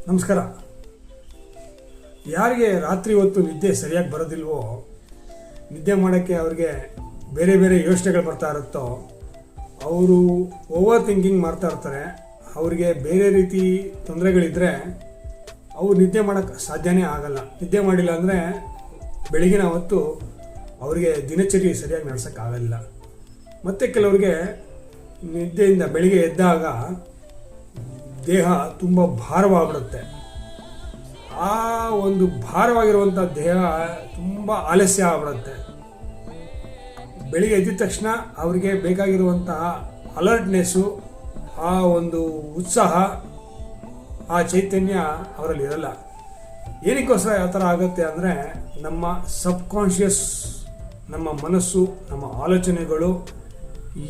ನಮಸ್ಕಾರ. ಯಾರಿಗೆ ರಾತ್ರಿ ಹೊತ್ತು ನಿದ್ದೆ ಸರಿಯಾಗಿ ಬರೋದಿಲ್ವೋ, ನಿದ್ದೆ ಮಾಡೋಕ್ಕೆ ಅವ್ರಿಗೆ ಬೇರೆ ಬೇರೆ ಯೋಚನೆಗಳು ಬರ್ತಾ ಇರುತ್ತೋ, ಅವರು ಓವರ್ ಥಿಂಕಿಂಗ್ ಮಾಡ್ತಾ ಇರ್ತಾರೆ. ಅವರಿಗೆ ಬೇರೆ ರೀತಿ ತೊಂದರೆಗಳಿದ್ದರೆ ಅವ್ರು ನಿದ್ದೆ ಮಾಡೋಕ್ಕೆ ಸಾಧ್ಯನೇ ಆಗಲ್ಲ. ನಿದ್ದೆ ಮಾಡಿಲ್ಲ ಅಂದರೆ ಬೆಳಗಿನ ಹೊತ್ತು ಅವರಿಗೆ ದಿನಚರಿ ಸರಿಯಾಗಿ ನಡೆಸೋಕ್ಕಾಗಲ್ಲ. ಮತ್ತು ಕೆಲವರಿಗೆ ನಿದ್ದೆಯಿಂದ ಬೆಳಿಗ್ಗೆ ಎದ್ದಾಗ ದೇಹ ತುಂಬ ಭಾರವಾಗಿಬಿಡುತ್ತೆ. ಆ ಒಂದು ಭಾರವಾಗಿರುವಂಥ ದೇಹ ತುಂಬ ಆಲಸ್ಯ ಆಗಿಬಿಡುತ್ತೆ. ಬೆಳಿಗ್ಗೆ ಎದ್ದ ತಕ್ಷಣ ಅವರಿಗೆ ಬೇಕಾಗಿರುವಂತಹ ಅಲರ್ಟ್ನೆಸ್ಸು, ಆ ಒಂದು ಉತ್ಸಾಹ, ಆ ಚೈತನ್ಯ ಅವರಲ್ಲಿ ಇರಲ್ಲ. ಏನಕ್ಕೋಸ್ಕರ ಯಾವ ಥರ ಆಗುತ್ತೆ ಅಂದರೆ, ನಮ್ಮ ಸಬ್ಕಾನ್ಷಿಯಸ್, ನಮ್ಮ ಮನಸ್ಸು, ನಮ್ಮ ಆಲೋಚನೆಗಳು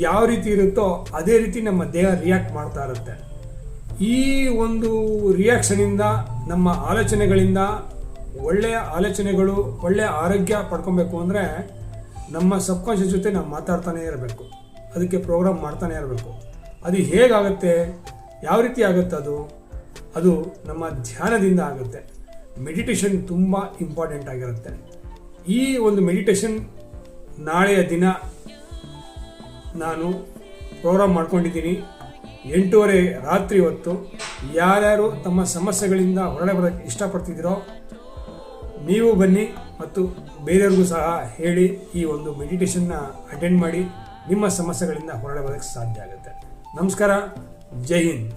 ಯಾವ ರೀತಿ ಇರುತ್ತೋ ಅದೇ ರೀತಿ ನಮ್ಮ ದೇಹ ರಿಯಾಕ್ಟ್ ಮಾಡ್ತಾ ಇರುತ್ತೆ. ಈ ಒಂದು ರಿಯಾಕ್ಷನಿಂದ, ನಮ್ಮ ಆಲೋಚನೆಗಳಿಂದ ಒಳ್ಳೆಯ ಆಲೋಚನೆಗಳು, ಒಳ್ಳೆಯ ಆರೋಗ್ಯ ಪಡ್ಕೊಬೇಕು ಅಂದರೆ ನಮ್ಮ ಸಬ್ಕಾನ್ಷಿಯಸ್ ಜೊತೆ ನಾವು ಮಾತಾಡ್ತಾನೇ ಇರಬೇಕು, ಅದಕ್ಕೆ ಪ್ರೋಗ್ರಾಮ್ ಮಾಡ್ತಾನೆ ಇರಬೇಕು. ಅದು ಹೇಗಾಗುತ್ತೆ, ಯಾವ ರೀತಿ ಆಗುತ್ತೆ, ಅದು ನಮ್ಮ ಧ್ಯಾನದಿಂದ ಆಗುತ್ತೆ. ಮೆಡಿಟೇಷನ್ ತುಂಬ ಇಂಪಾರ್ಟೆಂಟ್ ಆಗಿರುತ್ತೆ. ಈ ಒಂದು ಮೆಡಿಟೇಷನ್ ನಾಳೆಯ ದಿನ ನಾನು ಪ್ರೋಗ್ರಾಮ್ ಮಾಡ್ಕೊಂಡಿದ್ದೀನಿ. 8:30 ರಾತ್ರಿ ಹೊತ್ತು. ಯಾರ್ಯಾರು ತಮ್ಮ ಸಮಸ್ಯೆಗಳಿಂದ ಹೊರಗಡೆ ಬರೋಕ್ಕೆ ಇಷ್ಟಪಡ್ತಿದ್ದೀರೋ ನೀವು ಬನ್ನಿ, ಮತ್ತು ಬೇರೆಯವ್ರಿಗೂ ಸಹ ಹೇಳಿ ಈ ಒಂದು ಮೆಡಿಟೇಷನ್ನ ಅಟೆಂಡ್ ಮಾಡಿ. ನಿಮ್ಮ ಸಮಸ್ಯೆಗಳಿಂದ ಹೊರಗಡೆ ಬರೋಕ್ಕೆ ಸಾಧ್ಯ ಆಗುತ್ತೆ. ನಮಸ್ಕಾರ. ಜೈ ಹಿಂದ್.